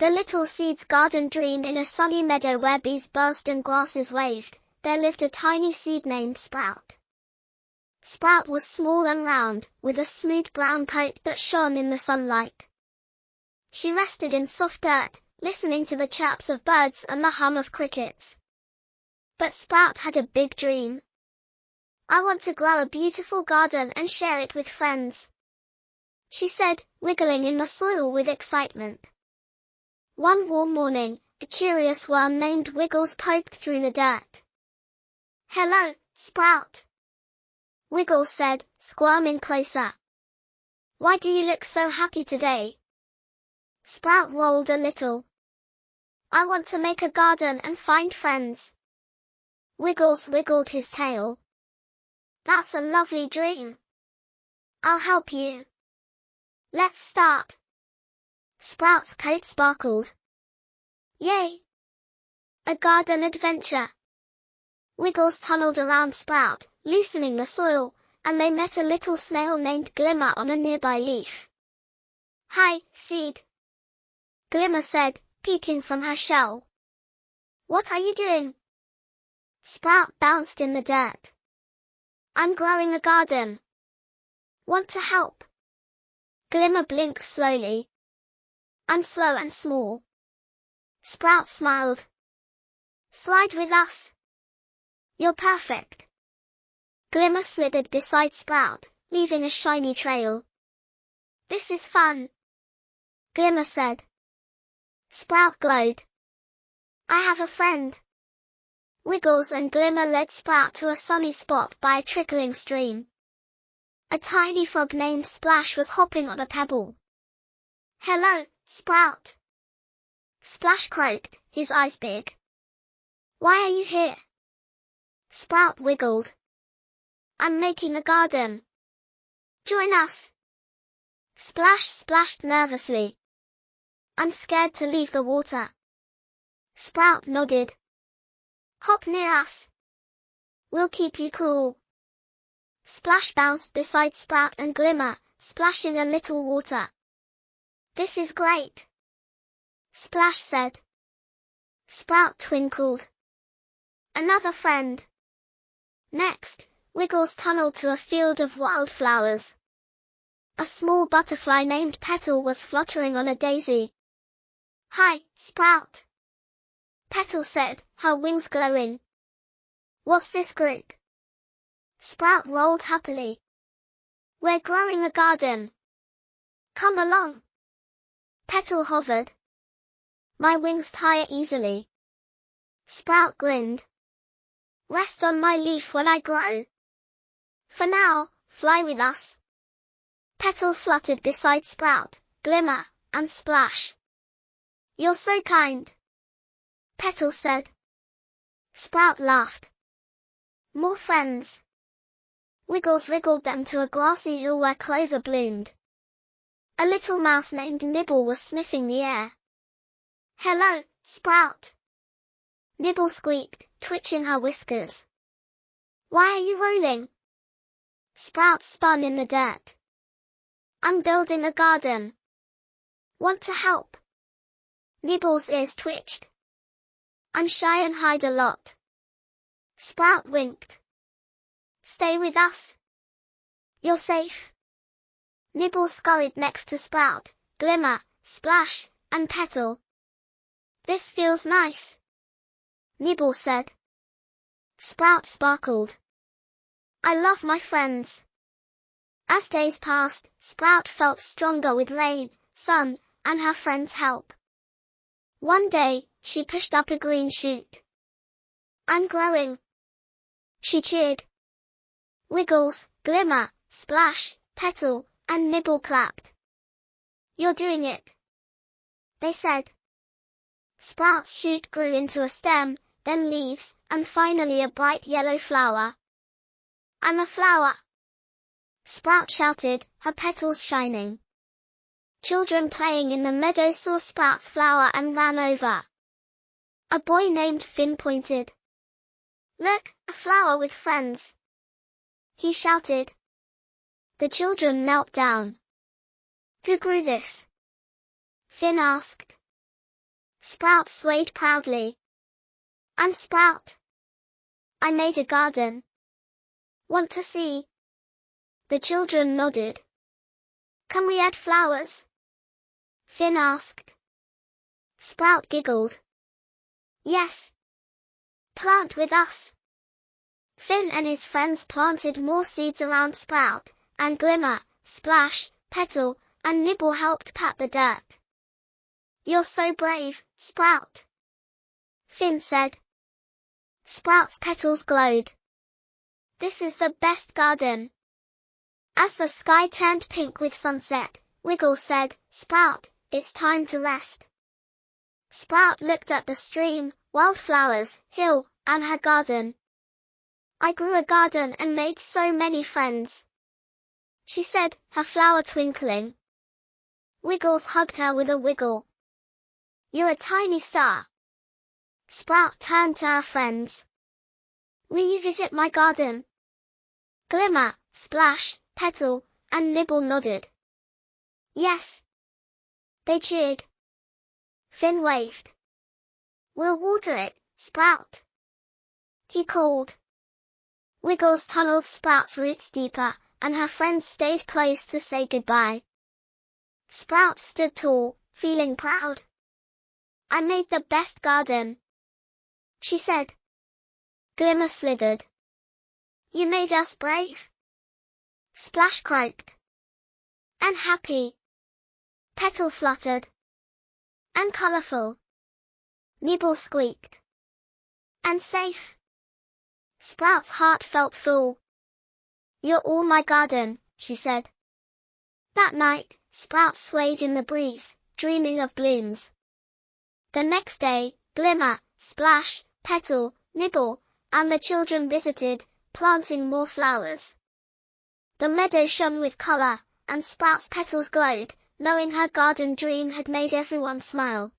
The little seed's garden dreamed in a sunny meadow where bees buzzed and grasses waved. There lived a tiny seed named Sprout. Sprout was small and round, with a smooth brown coat that shone in the sunlight. She rested in soft dirt, listening to the chirps of birds and the hum of crickets. But Sprout had a big dream. "I want to grow a beautiful garden and share it with friends," she said, wiggling in the soil with excitement. One warm morning, a curious worm named Wiggles poked through the dirt. "Hello, Sprout," Wiggles said, squirming closer. "Why do you look so happy today?" Sprout rolled a little. "I want to make a garden and find friends." Wiggles wiggled his tail. "That's a lovely dream. I'll help you. Let's start." Sprout's coat sparkled. "Yay! A garden adventure." Wiggles tunneled around Sprout, loosening the soil, and they met a little snail named Glimmer on a nearby leaf. "Hi, seed," Glimmer said, peeking from her shell. "What are you doing?" Sprout bounced in the dirt. "I'm growing a garden. Want to help?" Glimmer blinked slowly. "I'm slow and small." Sprout smiled. "Slide with us. You're perfect." Glimmer slithered beside Sprout, leaving a shiny trail. "This is fun," Glimmer said. Sprout glowed. "I have a friend." Wiggles and Glimmer led Sprout to a sunny spot by a trickling stream. A tiny frog named Splash was hopping on a pebble. "Hello, Sprout," Splash croaked, his eyes big. "Why are you here?" Sprout wiggled. "I'm making a garden. Join us." Splash splashed nervously. "I'm scared to leave the water." Sprout nodded. "Hop near us. We'll keep you cool." Splash bounced beside Sprout and Glimmer, splashing a little water. "This is great," Splash said. Sprout twinkled. "Another friend." Next, Wiggles tunneled to a field of wildflowers. A small butterfly named Petal was fluttering on a daisy. "Hi, Sprout," Petal said, her wings glowing. "What's this group?" Sprout rolled happily. "We're growing a garden. Come along." Petal hovered. "My wings tire easily." Sprout grinned. "Rest on my leaf when I grow. For now, fly with us." Petal fluttered beside Sprout, Glimmer, and Splash. "You're so kind," Petal said. Sprout laughed. "More friends." Wiggles wriggled them to a grassy hill where clover bloomed. A little mouse named Nibble was sniffing the air. "Hello, Sprout," Nibble squeaked, twitching her whiskers. "Why are you rolling?" Sprout spun in the dirt. "I'm building a garden. Want to help?" Nibble's ears twitched. "I'm shy and hide a lot." Sprout winked. "Stay with us. You're safe." Nibble scurried next to Sprout, Glimmer, Splash, and Petal. "This feels nice," Nibble said. Sprout sparkled. "I love my friends." As days passed, Sprout felt stronger with rain, sun, and her friends' help. One day, she pushed up a green shoot. "I'm growing," she cheered. Wiggles, Glimmer, Splash, Petal, and Nibble clapped. "You're doing it," they said. Sprout's shoot grew into a stem, then leaves, and finally a bright yellow flower. "I'm a flower," Sprout shouted, her petals shining. Children playing in the meadow saw Sprout's flower and ran over. A boy named Finn pointed. "Look, a flower with friends," he shouted. The children knelt down. "Who grew this?" Finn asked. Sprout swayed proudly. And Sprout, I made a garden. Want to see? The children nodded. Can we add flowers? Finn asked. Sprout giggled. Yes. Plant with us. Finn and his friends planted more seeds around Sprout, and Glimmer, Splash, Petal, and Nibble helped pat the dirt. You're so brave, Sprout, Finn said. Sprout's petals glowed. This is the best garden. As the sky turned pink with sunset, Wiggle said, Sprout, it's time to rest. Sprout looked at the stream, wildflowers, hill, and her garden. I grew a garden and made so many friends, she said, her flower twinkling. Wiggles hugged her with a wiggle. You're a tiny star. Sprout turned to her friends. Will you visit my garden? Glimmer, Splash, Petal, and Nibble nodded. Yes. They cheered. Finn waved. We'll water it, Sprout, he called. Wiggles tunneled Sprout's roots deeper, and her friends stayed close to say goodbye. Sprout stood tall, feeling proud. I made the best garden, she said. Glimmer slithered. You made us brave, Splash croaked. And happy, Petal fluttered. And colourful, Nibble squeaked. And safe, Sprout's heart felt full. You're all my garden, she said. That night, Sprout swayed in the breeze, dreaming of blooms. The next day, Glimmer, Splash, Petal, Nibble, and the children visited, planting more flowers. The meadow shone with colour, and Sprout's petals glowed, knowing her garden dream had made everyone smile.